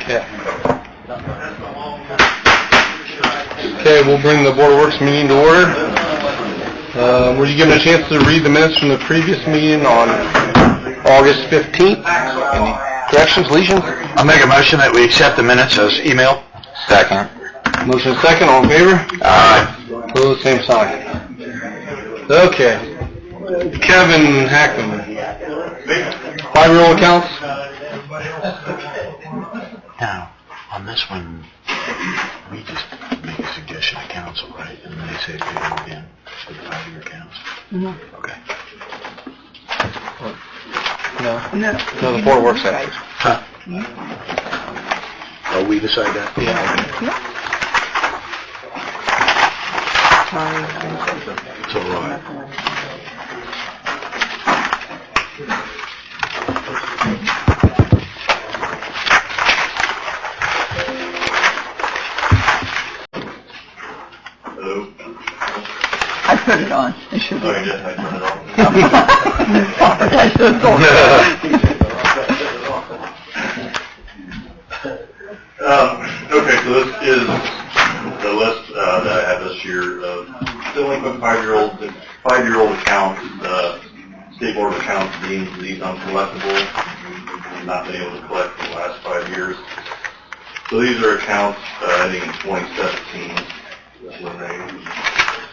Yeah. Okay, we'll bring the Board of Works meeting to order. Were you given a chance to read the minutes from the previous meeting on August 15th? Any corrections, deletions? I'll make a motion that we accept the minutes as emailed. Second. Motion second, all in favor? Aye. Opposed, same sign. Okay. Kevin Hackman. 5-year-old accounts? Now, on this one, we just make a suggestion to council, right? And then they say pay them again for the 5-year accounts. Mm-hmm. Okay. No, the Board of Works act. Huh? Oh, we decide that? Yeah. It's all right. Hello? I put it on. It should be. Oh, you did? I turned it off. I should have told you. Okay, so this is the list that I have this year of delinquent 5-year-old accounts. State Board of Accounts deems these uncollectible. We've not been able to collect for the last 5 years. So these are accounts ending in 2017 when they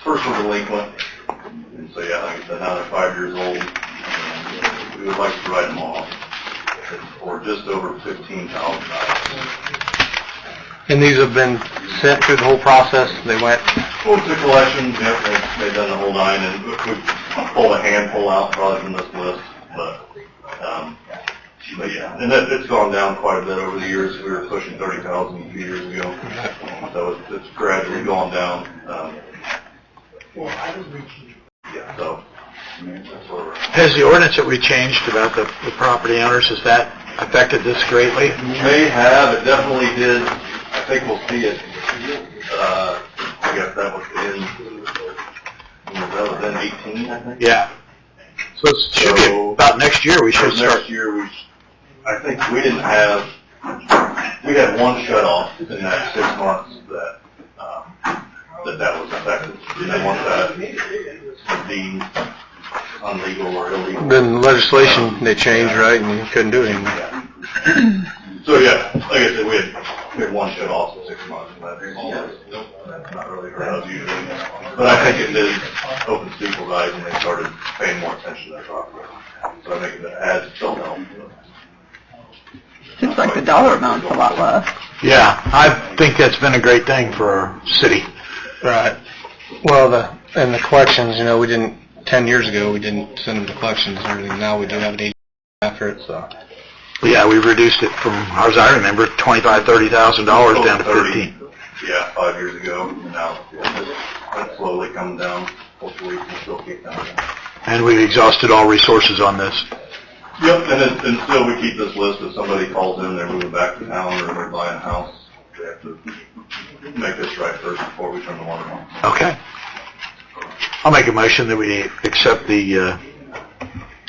first were delinquent. And so yeah, like I said, now they're 5 years old. And we would like to write them off for just over $15,000. And these have been sent through the whole process? They went? Well, to collections, yep, they've done the whole nine, and we pulled a handful out probably from this list, but yeah, and it's gone down quite a bit over the years. We were pushing 30,000 a few years ago, so it's gradually gone down. Yeah, so that's where we're at. Has the ordinance that we changed about the property owners, has that affected this greatly? May have, it definitely did. I think we'll see it, I guess that was in 18, I think. Yeah. So it should be about next year we should start. Next year, I think we didn't have, we had one shut off in that 6 months that was affected. And then once that was deemed unlegal or illegal. Then legislation, they changed, right, and you couldn't do it anymore. So yeah, like I said, we had one shut off in 6 months, and that's not really heard of usually. But I think it did open people's eyes and they started paying more attention to that property. So I think it adds itself help. Seems like the dollar amount's a lot less. Yeah, I think that's been a great thing for our city. Right. Well, the collections, we didn't, 10 years ago, we didn't send them to collections and everything. Now we do have an agency after it, so. Yeah, we reduced it from, as I remember, $25,000, $30,000 down to 15. Yeah, 5 years ago, and now it's slowly coming down. Hopefully, it can still keep coming down. And we've exhausted all resources on this. Yep, and still we keep this list. If somebody calls in, they're moving back to town or they're buying a house, they have to make this right first before we turn the water on. Okay. I'll make a motion that we accept the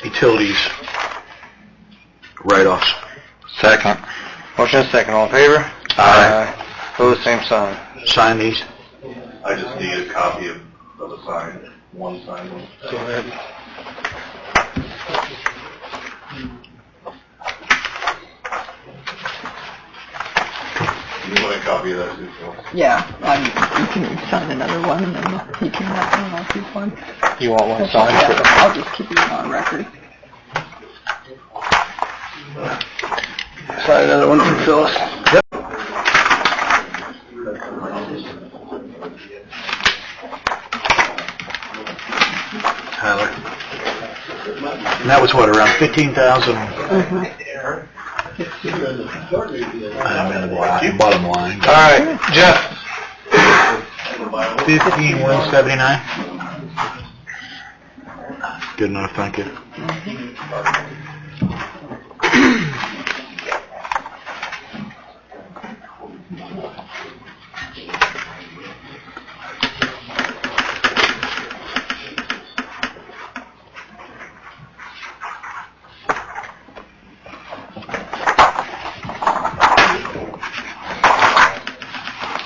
utilities write-offs. Second. Motion is second. All in favor? Aye. Opposed, same sign. Sign these. I just need a copy of the sign, one signed one. Go ahead. You want a copy of that too, Phil? Yeah, you can sign another one and then you can have one, I'll keep one. You want one signed? Yeah, I'll just keep it on record. Sign another one for Phyllis. Yep. Tyler. And that was what, around 15,000? I'm in the bottom line. All right, Jeff. 15,179. Good enough, thank you.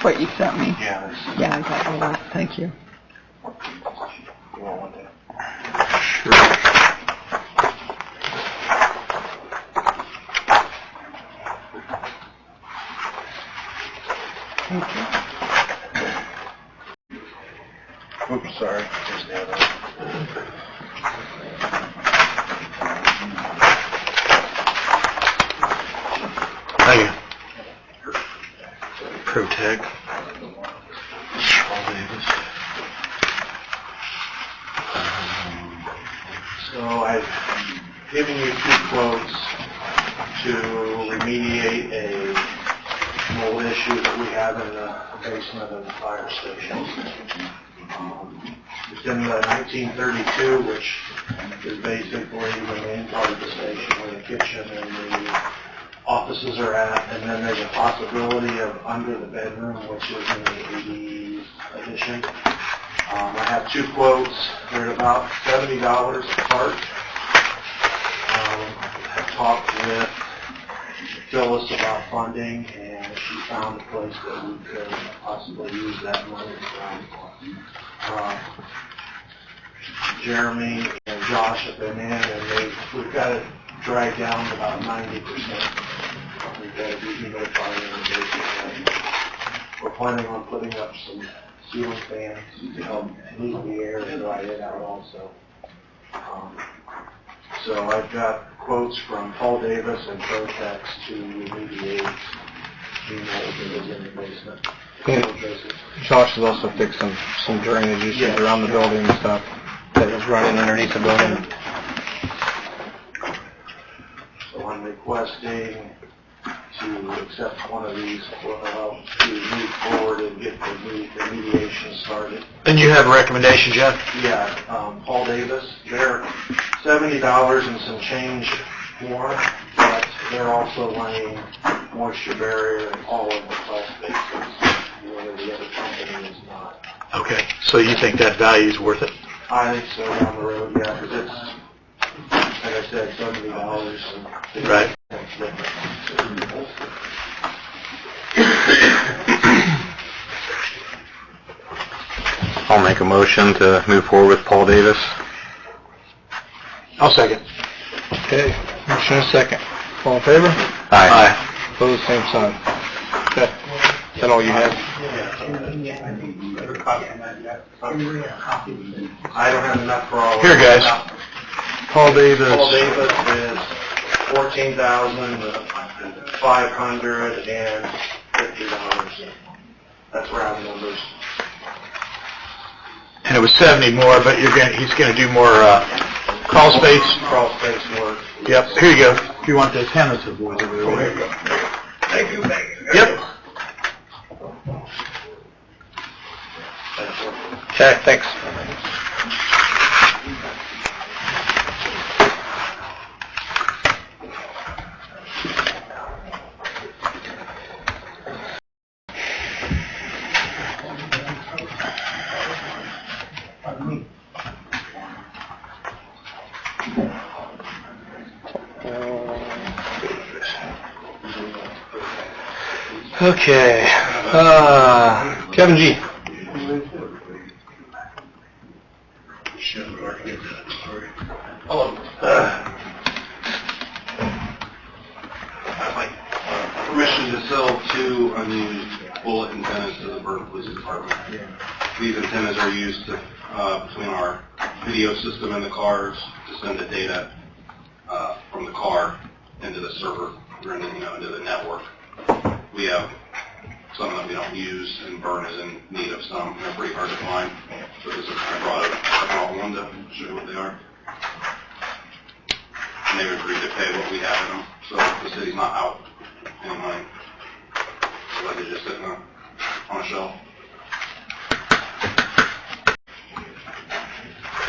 what you sent me. Yeah, that's... Yeah, I got all that, thank you. You won't want that. Thank you. Oops, sorry. Here's the other one. Thank you. Protec. Paul Davis. So I've given you 2 quotes to remediate a mold issue that we have in the basement of the fire station. It's in the 1932, which is basically the main part of the station where the kitchen and the offices are at, and then there's a possibility of under the bedroom, which is in the 80s addition. I have 2 quotes. They're about $70 apart. I've talked with Phyllis about funding, and she found a place that we could possibly use that money from. Jeremy and Josh have been in, and we've got it dragged down to about 90%. We've got a dehumidifier in the basement. We're planning on putting up some ceiling fans to help move the air and dry it out also. So I've got quotes from Paul Davis and Protex to remediate the mold that is in the basement. Josh has also fixed some drainage issues Yeah. around the building and stuff that was running underneath the building. So I'm requesting to accept one of these to move forward and get the remediation started. And you have a recommendation, Jeff? Yeah, Paul Davis, they're $70 and some change more, but they're also laying moisture barrier in all of the crawl spaces, where the other company is not. Okay, so you think that value is worth it? I think so down the road, yeah, because it's, like I said, $70. And Right. That's different. I'll make a motion to move forward with Paul Davis. I'll second. Okay, motion and a second. All in favor? Aye. Pose same sign. Okay. Is that all you had? I don't have enough for all of Here, them. guys. Paul Davis. Paul Davis is $14,550. That's round numbers. And it was 70 more, but he's gonna do more, crawl space. Crawl space work. Yep, here you go. If you want those handles, boys, over there. There you go. Thank you. Yep. Okay, thanks. Okay, Kevin G. I'd like permission to sell 2 unused bullet antennas to the Burton Police Department. These antennas are used to, between our video system in the cars to send the data from the car into the server, or into the network. We have some that we don't use, and Burn is in need of some. They're pretty hard to find. So this is, I brought one to show you what they are. And they've agreed to pay what we have in them, so the city's not out any money. So they're just sitting on a shelf.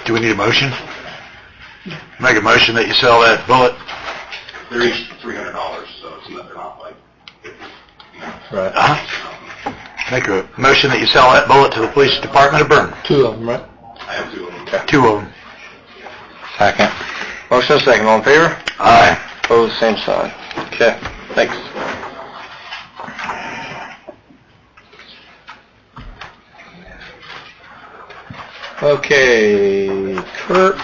Do we need a motion? Make a motion that you sell that bullet. They're each $300, so it's not, they're not like, Right. Make a motion that you sell that bullet to the police department of Burn. 2 of them, right? I have 2 of them. 2 of them. Second. Motion and a second. All in favor? Aye. Pose same sign. Okay, thanks. Okay, Kurt.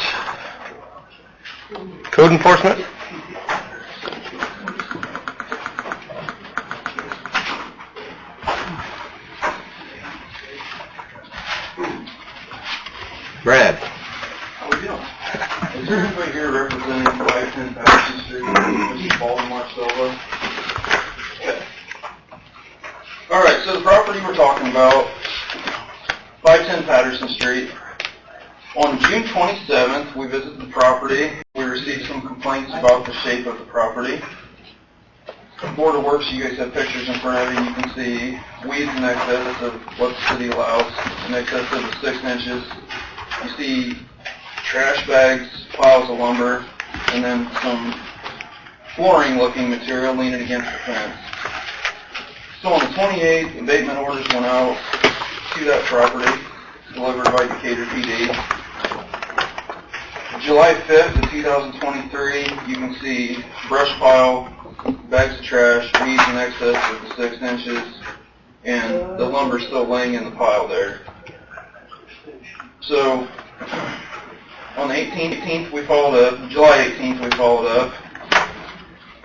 Code enforcement? Brad. How we doing? Is there anybody here representing 510 Patterson Street, Mr. Baltimore Silva? Okay. All right, so the property we're talking about, 510 Patterson Street. On June 27th, we visited the property. We received some complaints about the shape of the property. Board of Works, you guys have pictures in front of you. You can see weeds in excess of what the city allows, in excess of 6 inches. You see trash bags, piles of lumber, and then some flooring-looking material leaning against the fence. So on the 28th, abatement orders went out to that property, delivered by Decatur PD. July 5th of 2023, you can see brush pile, bags of trash, weeds in excess of 6 inches, and the lumber still laying in the pile there. So, on the 18th, we followed up, July 18th, we followed up.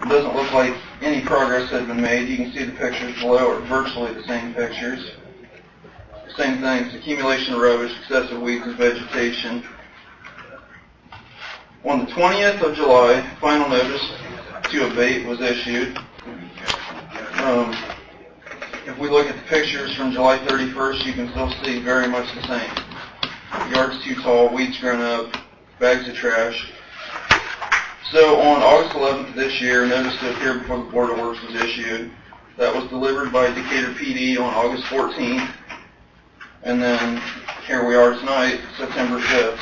It doesn't look like any progress had been made. You can see the pictures below are virtually the same pictures. Same things, accumulation of rubbish, excessive weeds and vegetation. On the 20th of July, final notice to abate was issued. If we look at the pictures from July 31st, you can still see very much the same. Yard's too tall, weeds grown up, bags of trash. So on August 11th of this year, notice to appear before the Board of Works was issued. That was delivered by Decatur PD on August 14th. And then here we are tonight, September 5th.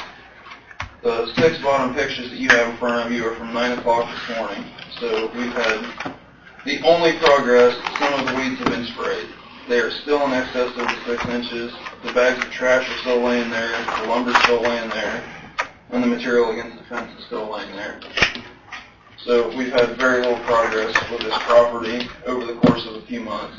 The 6 bottom pictures that you have in front of you are from 9 o'clock this morning. So we've had the only progress, some of the weeds have been sprayed. They are still in excess of the 6 inches. The bags of trash are still laying there, the lumber's still laying there, and the material against the fence is still laying there. So we've had very little progress with this property over the course of a few months.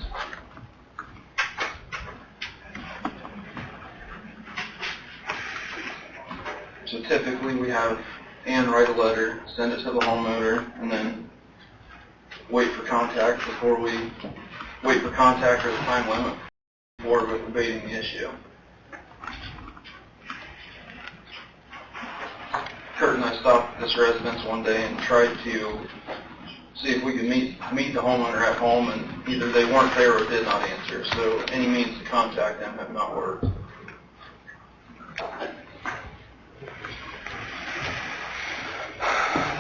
So typically we have Ann write a letter, send it to the homeowner, and then wait for contact or the time limit for abating the issue. Kurt and I stopped at this residence one day and tried to see if we could meet the homeowner at home, and either they weren't there or did not answer. So any means to contact them have not worked.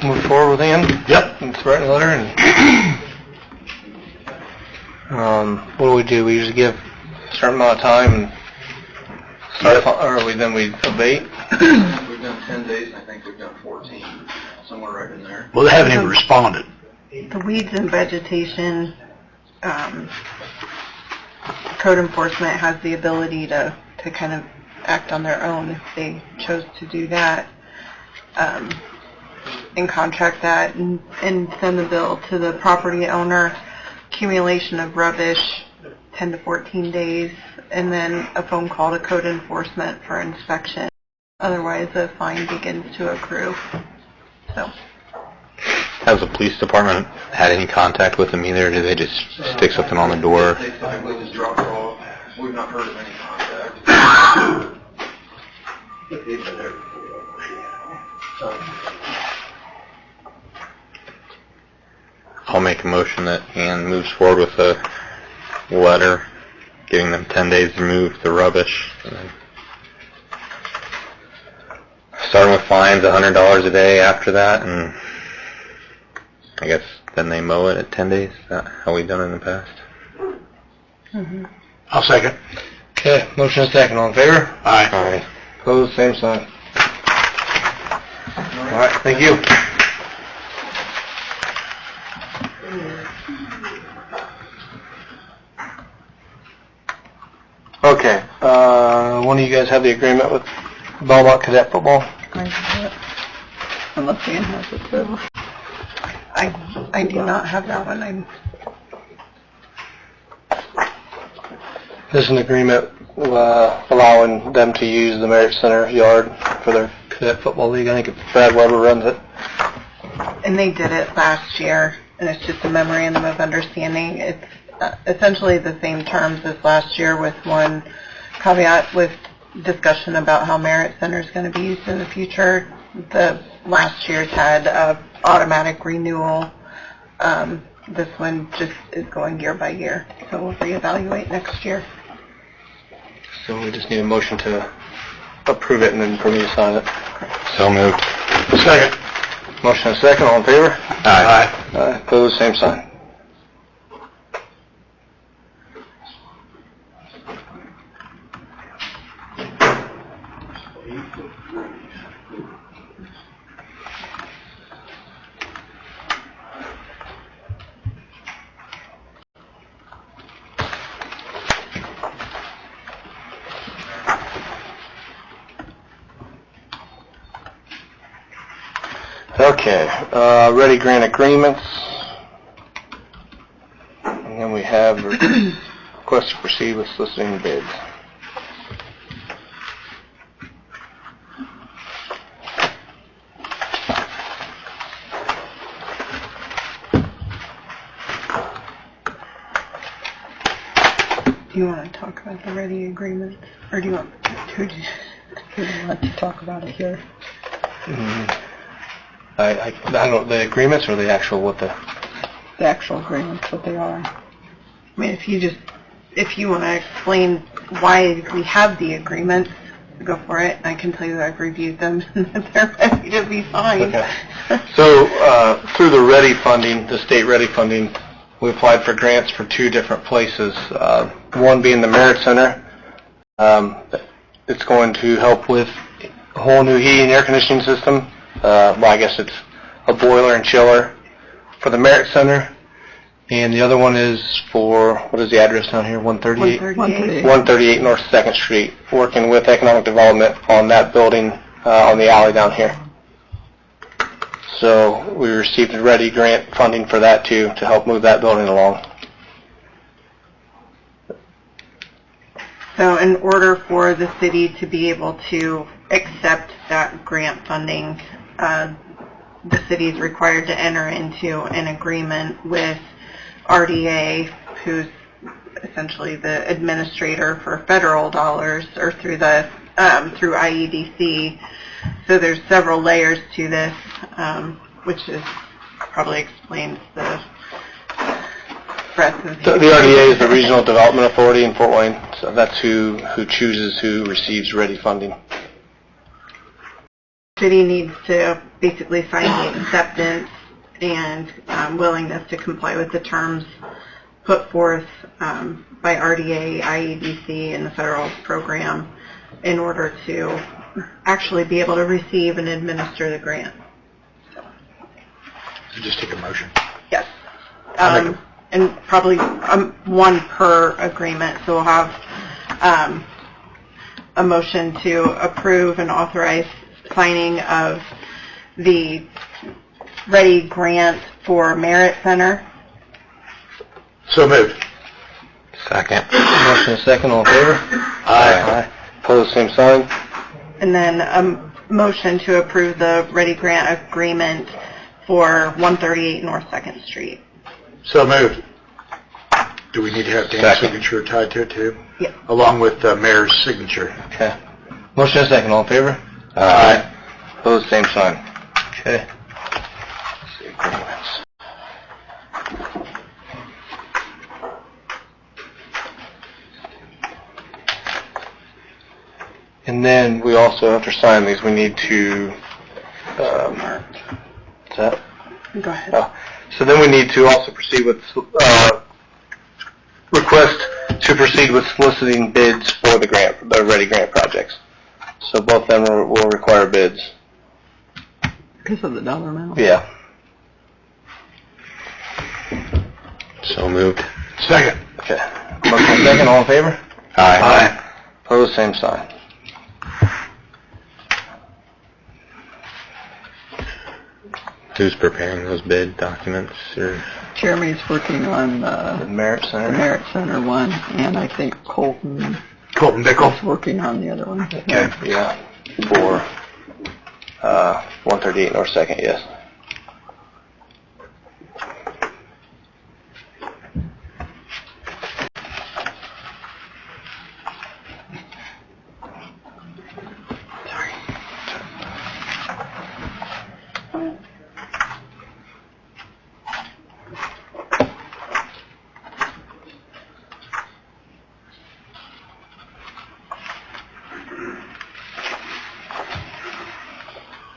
Move forward with Ann? Yep. And write a letter and, what do? We usually give a certain amount of time and start, or then we abate? We've done 10 days, and I think we've done 14, somewhere right in there. Well, they haven't even responded. The weeds and vegetation, code enforcement has the ability to kind of act on their own if they chose to do that, and contract that and send the bill to the property owner. Accumulation of rubbish, 10 to 14 days, and then a phone call to code enforcement for inspection. Otherwise, a fine begins to accrue. So. Has the police department had any contact with them either? Do they just stick something on the door? They typically just drop it off. We've not heard of any contact. I'll make a motion that Ann moves forward with a letter giving them 10 days to remove the rubbish. And then starting with fines, $100 a day after that, and I guess then they mow it at 10 days. Is that how we've done it in the past? Mm-hmm. I'll second. Okay, motion and second. All in favor? Aye. Aye. Opposed, same sign. All right, thank you. Okay, one of you guys have the agreement with Belmont Cadet Football? I have it. Unless Ann has it too. I do not have that one. This is an agreement allowing them to use the Merit Center yard for their cadet football league. I think Brad Weber runs it. And they did it last year, and it's just a memorandum of understanding. It's essentially the same terms as last year, with one caveat with discussion about how Merit Center is going to be used in the future. The last year's had automatic renewal. This one just is going year by year, so we'll reevaluate next year. So we just need a motion to approve it and then for me to sign it. So moved. Second. Motion and second, all in favor? Aye. Aye. Opposed, same sign. Okay, ready grant agreements. And then we have request to proceed with soliciting bids. Do you want to talk about the ready agreements, or do you want who do you want to talk about it here? I don't know, the agreements or the actual what the... The actual agreements, what they are. I mean, if you want to explain why we have the agreements, go for it. I can tell you that I've reviewed them and that they're ready to be signed. Okay. So, through the READY funding, the state READY funding, we applied for grants for two different places. One being the Merit Center. It's going to help with a whole new heating and air conditioning system. Well, I guess it's a boiler and chiller for the Merit Center. And the other one is for, what is the address down here, 138? 138. 138 North 2nd Street, working with Economic Development on that building on the alley down here. So we received READY grant funding for that too, to help move that building along. So in order for the city to be able to accept that grant funding, the city is required to enter into an agreement with RDA, who's essentially the administrator for federal dollars, or through the through IEDC. So there's several layers to this, which is probably explains the breadth of The RDA is the Regional Development Authority in Fort Wayne, so that's who chooses who receives READY funding. City needs to basically sign the acceptance and willingness to comply with the terms put forth by RDA, IEDC, and the federal program in order to actually be able to receive and administer the grant. So just take a motion. Yes. And probably one per agreement, so we'll have a motion to approve and authorize signing of the READY grant for Merit Center. So moved. Second. Motion and second, all in favor? Aye. Opposed, same sign. And then a motion to approve the READY grant agreement for 138 North 2nd Street. So moved. Do we need to have Dan's Second. signature tied to it too? Yep. Along with the mayor's signature. Okay. Motion and second, all in favor? Aye. Opposed, same sign. Okay. Let's see, agreements. And then we also, after signing these, we need to, is that? Go ahead. Oh, so then we need to also proceed with, request to proceed with soliciting bids for the grant, the READY grant projects. So both of them will require bids. Because of the dollar amount. Yeah. So moved. Second. Okay. Motion second, all in favor? Aye. Opposed, same sign. Who's preparing those bid documents, or? Jeremy's working on the Merit the Merit Center one, and I think Colton Colton Bickle. is working on the other one. Okay, yeah, for, 138 North Second, yes.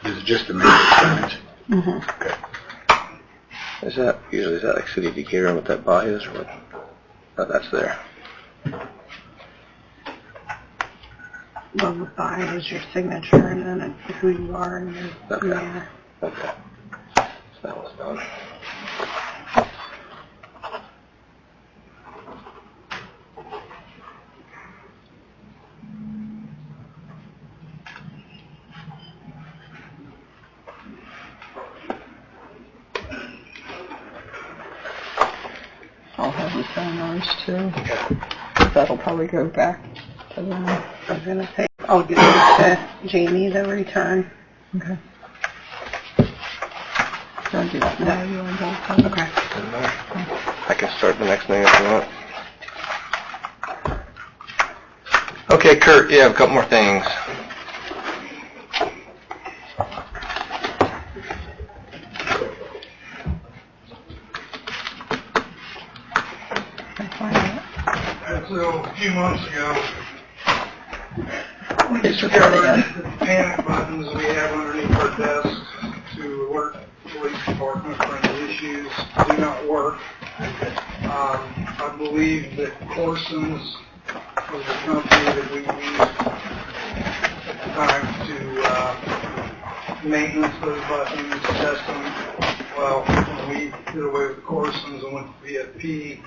Is it just the maintenance? Mm-hmm. Is that like City of Decatur what that buy is, or what? Oh, that's there. Well, the by is your signature, and then it's who you are and your Okay. manner. Okay. So that was done. I'll have you sign ours too. That'll probably go back to them. I was gonna say, I'll give it to Jamie, the return. Okay. Do I do that now? You want to do it? Okay. I can start the next thing if you want. Okay, Kurt, you have a couple more things. So a few months ago, we It's discovered recording. that the panic buttons we have underneath our desks to alert the police department for any issues do not work. I believe that Corson's was the company that we used at the time to maintenance those buttons, test them. Well, when we did away with Corson's and went to VFP,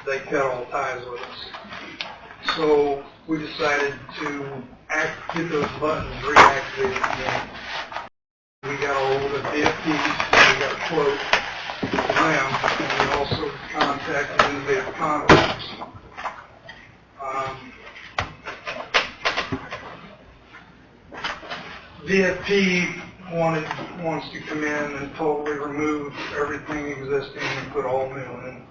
they cut all ties with us. So we decided to get those buttons reactivated again. We got a hold of VFP, we got a quote from them, and we also contacted Innovative Contacts. VFP wants to come in and totally remove everything existing and put all new in.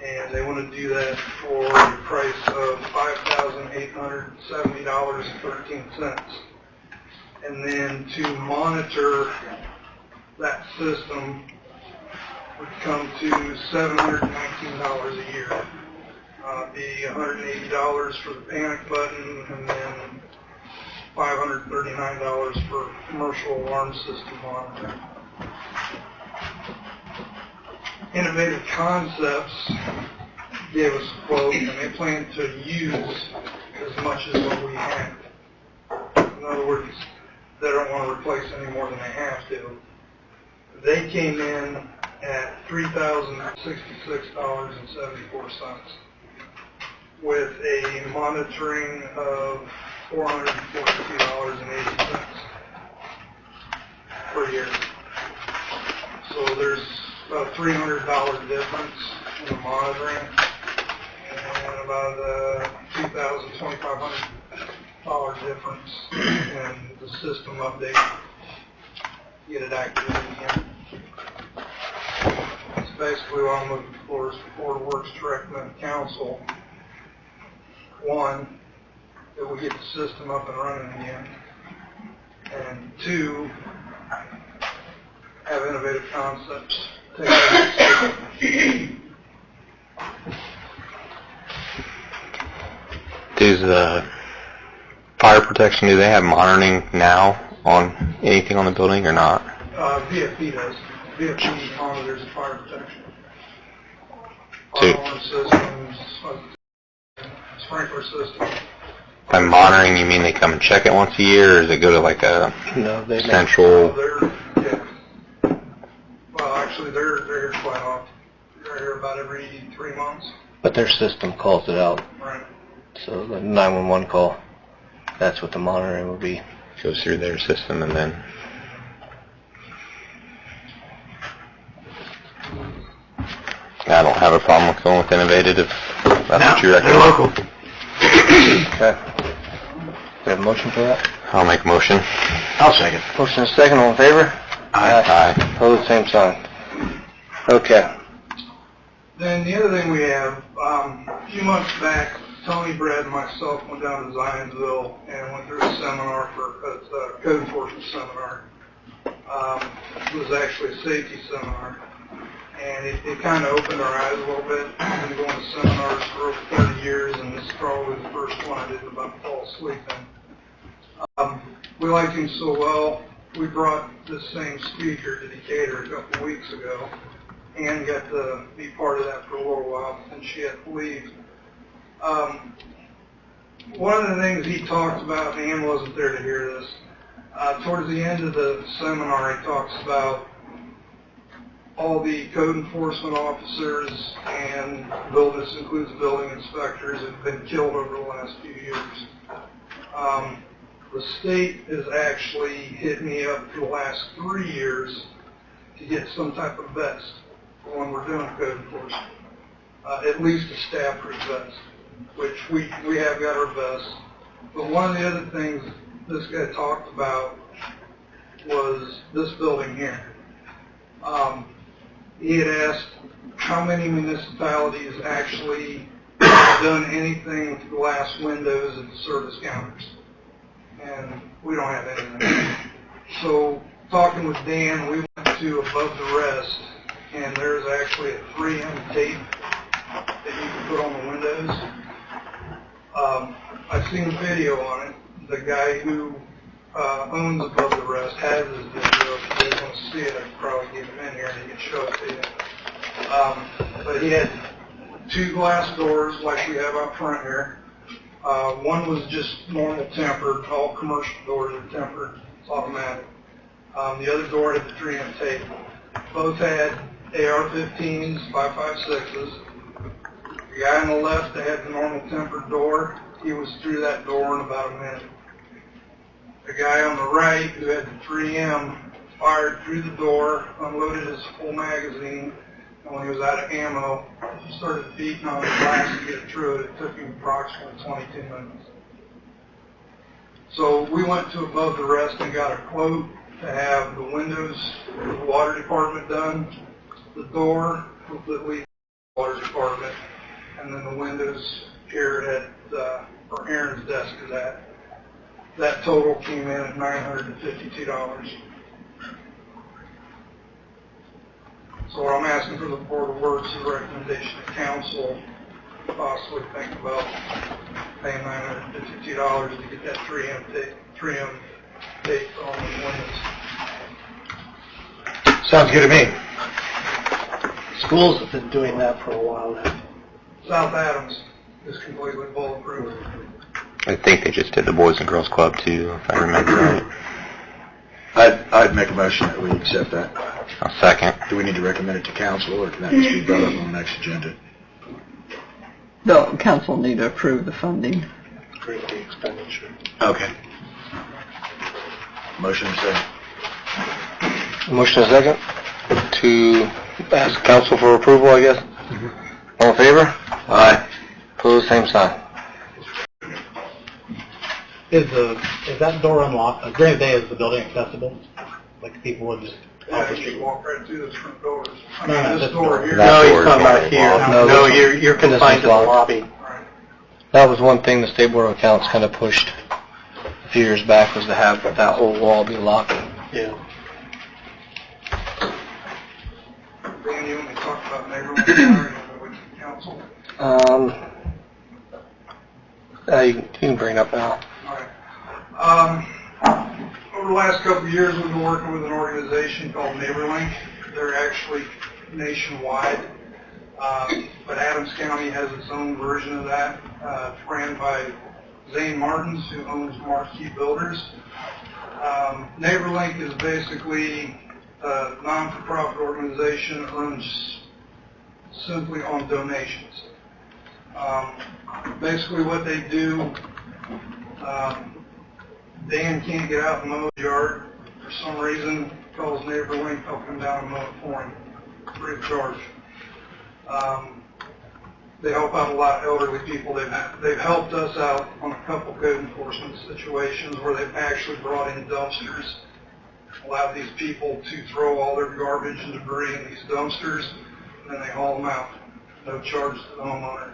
And they want to do that for the price of $5,870.13. And then to monitor that system would come to $719 a year. Be $180 for the panic button, and then $539 for commercial alarm system monitoring. Innovative Concepts gave us a quote, and they plan to use as much as what we have. In other words, they don't want to replace any more than they have to. They came in at $3,066.74 with a monitoring of $442.80 per year. So there's about a $300 difference in the monitoring and about a $2,500 difference in the system update. Get it activated again. That's basically what I'm looking for is for Board of Works to recommend to council. One, that we get the system up and running again. And two, have Innovative Concepts take over the system. Does fire protection, do they have monitoring now on anything on the building or not? VFP does. VFP monitors the fire protection. So- Alarm systems, sprinkler system. By monitoring, you mean they come and check it once a year, or does it go to like a No, they central? Well, actually, they're here quite often. They're here about every 3 months. But their system calls it out. Right. So the 911 call, that's what the monitoring will be. Goes through their system and then... have a problem with going with Innovated if that's what you They're recommend. local. Okay. We have a motion for that? I'll make a motion. I'll second. Motion is second, all in favor? Aye. Opposed, same sign. Okay. Then the other thing we have, a few months back, Tony, Brad, and myself went down to Zionsville and went through a seminar a code enforcement seminar. It was actually a safety seminar, and it kind of opened our eyes a little bit. I've been going to seminars for over 30 years, and this is probably the first one I didn't about to fall asleep in. We liked him so well, we brought this same speaker to Decatur a couple of weeks ago, and got to be part of that for a little while, and she had to leave. One of the things he talked about, and Ann wasn't there to hear this, towards the end of the seminar, he talks about all the code enforcement officers, and this includes building inspectors, have been killed over the last few years. The state has actually hit me up for the last 3 years to get some type of vest for when we're doing code enforcement. At least a staff-proof vest, which we have got our vests. But one of the other things this guy talked about was this building here. He had asked how many municipalities actually have done anything with glass windows at the service counters. And we don't have anything. So talking with Dan, we went to Above the Rest, and there's actually a 3M tape that you can put on the windows. I've seen a video on it. The guy who owns Above the Rest has his video. If you guys want to see it, I could probably get him in here and he can show it to you. But he had 2 glass doors like we have out front here. One was just normal tempered. All commercial doors are tempered. It's automatic. The other door had the 3M tape. Both had AR-15s, 5.56s. The guy on the left that had the normal tempered door, he was through that door in about a minute. The guy on the right who had the 3M fired through the door, unloaded his full magazine, and when he was out of ammo, he started beating on the glass to get through it. It took him approximately 22 minutes. So we went to Above the Rest and got a quote to have the windows for the water department done, the door completely the water department, and then the windows here at where Aaron's desk is at. That total came in at $952. So what I'm asking for the Board of Works is a recommendation to council to possibly think about paying $952 to get that 3M tape on the windows. Sounds good to me. Schools have been doing that for a while now. South Adams is completely bulletproof. I think they just did the Boys and Girls Club too, if I remember right. I'd make a motion that we accept that. I'll second. Do we need to recommend it to council, or can that just be brought up on the next agenda? The council need to approve the funding. Approve the expenditure. Okay. Motion is second. Motion is second to ask council for approval, I guess. All in favor? Aye. Opposed, same sign. Is that door unlocked? During the day, is the building accessible? Like people would just Yeah, you can walk right through those front doors. I No, mean, no, this this door door. here. That No, door is about here. No, No, this you're confined to the locked. lobby. Right. That was one thing the State Board of Accounts kind of pushed a few years back, was to have that whole wall be locked. Yeah. Dan, you want me to talk about neighborhood with council? You can bring it up now. All right. Over the last couple of years, we've been working with an organization called NeighborLink. They're actually nationwide, but Adams County has its own version of that. It's ran by Zane Martins, who owns Marquee Builders. NeighborLink is basically a non-for-profit organization that runs simply on donations. Basically what they do, Dan can't get out and mow his yard. For some reason, calls NeighborLink, help him down and mow it for him, free of charge. They help out a lot of elderly people. They've helped us out on a couple code enforcement situations where they've actually brought in dumpsters, allowed these people to throw all their garbage and debris in these dumpsters, and then they haul them out. No charge to the homeowner.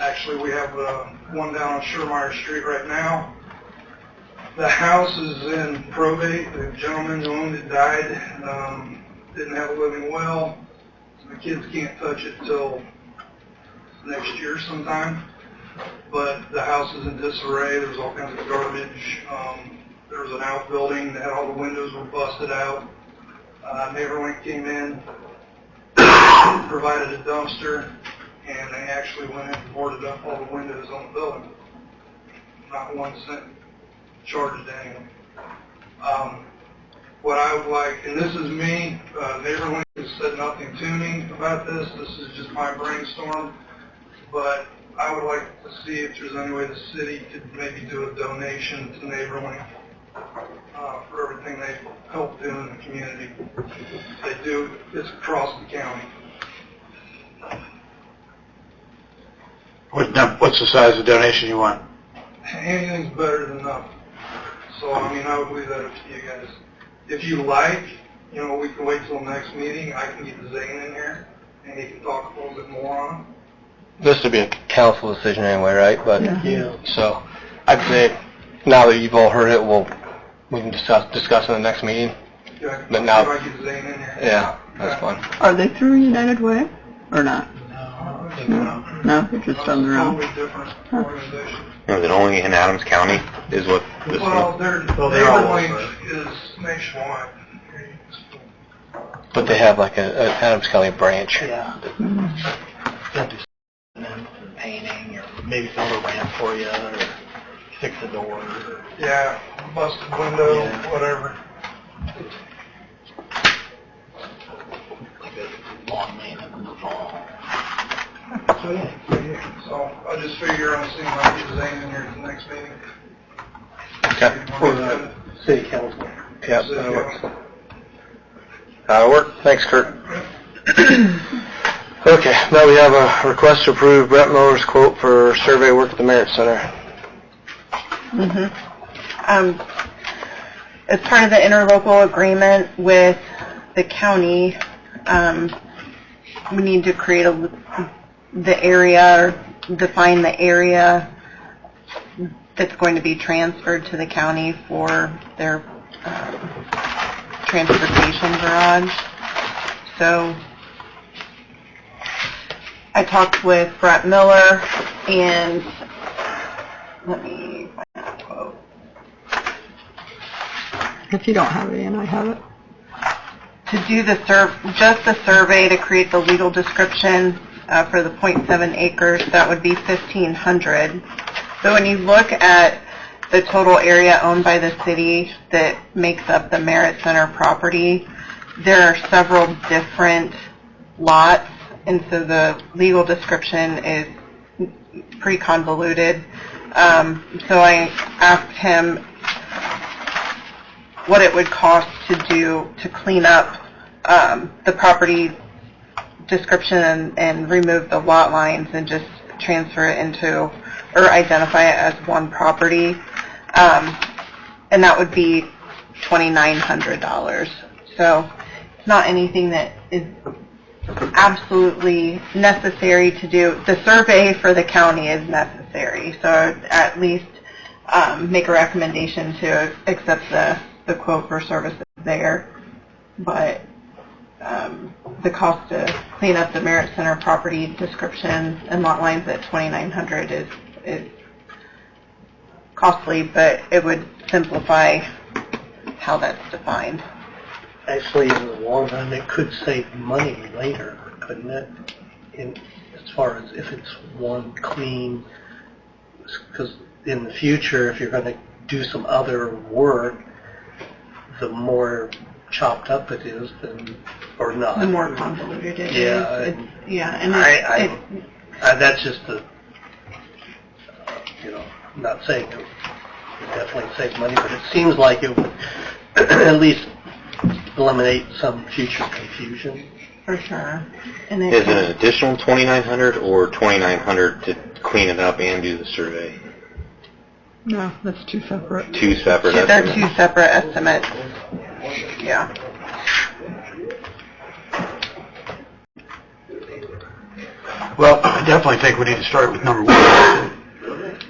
Actually, we have one down on Schermeyer Street right now. The house is in probate. The gentleman who owned it died, didn't have a living will. So the kids can't touch it till next year sometime. But the house is in disarray. There's all kinds of garbage. There was an outbuilding that had all the windows were busted out. NeighborLink came in, provided a dumpster, and they actually went in and boarded up all the windows on the building. Not 1 cent charged to anyone. What I would like, and this is me, NeighborLink has said nothing to me about this. This is just my brainstorm. But I would like to see if there's any way the city could maybe do a donation to NeighborLink for everything they help do in the community. They do, it's across the county. What's the size of donation you want? Anything's better than nothing. So, I mean, I would leave that up to you guys. If you like, we can wait till the next meeting. I can get Zane in here, and he can talk a little bit more on it. This would be a council decision anyway, right? But Yeah. So I'd say now that you've all heard it, we can discuss in the next meeting. Yeah, But now- if I get Zane in here. Yeah, that's fine. Are they through United Way or not? No, they're just on their own. Totally different organization. Is it only in Adams County is what this Well, one? they're all is nationwide. But they have like a Adams County branch. Yeah. They'll do painting, or maybe build a ramp for you, or fix a door. Or, Yeah, busted window, Yeah. whatever. like a lawn maintenance in the fall. So I just figure I'm seeing like get Zane in here at the next meeting. Okay. For the City council. Yep, city that'll work. council. That'll work. Thanks, Kurt. Okay, now we have a request to approve Brett Miller's quote for survey work at the Merit Center. As part of the interlocal agreement with the county, we need to create the area, or define the area that's going to be transferred to the county for their transportation garage. So I talked with Brett Miller, and let me find that quote. If you don't have it in, I have it. To do the just the survey to create the legal description for the 0.7 acres, that would be $1,500. So when you look at the total area owned by the city that makes up the Merit Center property, there are several different lots, and so the legal description is pretty convoluted. So I asked him what it would cost to clean up the property description and remove the lot lines and just transfer it into, or identify it as one property. And that would be $2,900. So it's not anything that is absolutely necessary to do. The survey for the county is necessary, so at least make a recommendation to accept the quote for services there. But the cost to clean up the Merit Center property description and lot lines at $2,900 is costly, but it would simplify how that's defined. Actually, in the long run, it could save money later, couldn't it? As far as if it's one clean, because in the future, if you're going to do some other work, the more chopped up it is, then, or not. The more convoluted it Yeah, is. And that's just the, I'm not saying it would definitely save money, but it seems like it would at least eliminate some future confusion. For sure. And Is it an additional 2,900 or 2,900 to clean it up and do the survey? No, that's two separate. Two separate They're estimates? two separate estimates. Yeah. Well, I definitely think we need to start with number one.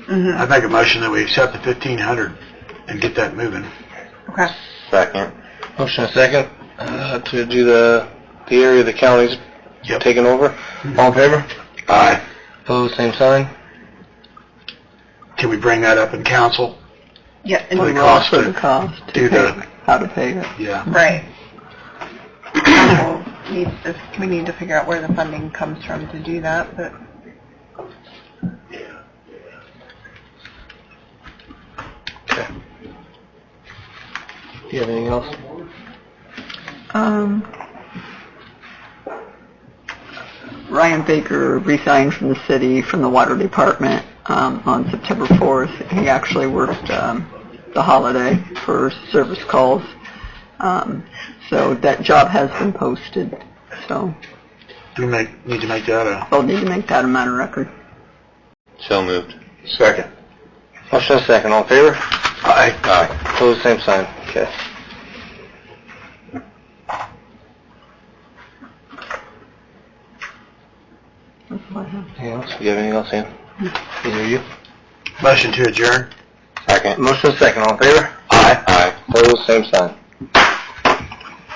Mhm. I'd make a motion that we accept the 1,500 and get that moving. Okay. Second. Motion and second, to do the area the county's Yep. taking over. All in favor? Aye. Opposed, same sign. Can we bring that up in council? Yeah. For the And, cost For to the cost. to do pay- the, How to pay it. yeah. right. We need to figure out where the funding comes from to do that, but Okay. Do you have anything else? Ryan Baker resigned from the city, from the water department, on September 4th. He actually worked, the holiday for service calls. So that job has been posted, so Do we need to make that a... they'll need to make that a matter of record. So moved. Second. Motion and second, all in favor? Aye. Aye. Opposed, same sign. Okay. That's what I have. Anything else? Do you have anything else, Ann? Either you? Motion to adjourn? Second. Motion and second, all in favor? Aye. Aye. Opposed, same sign.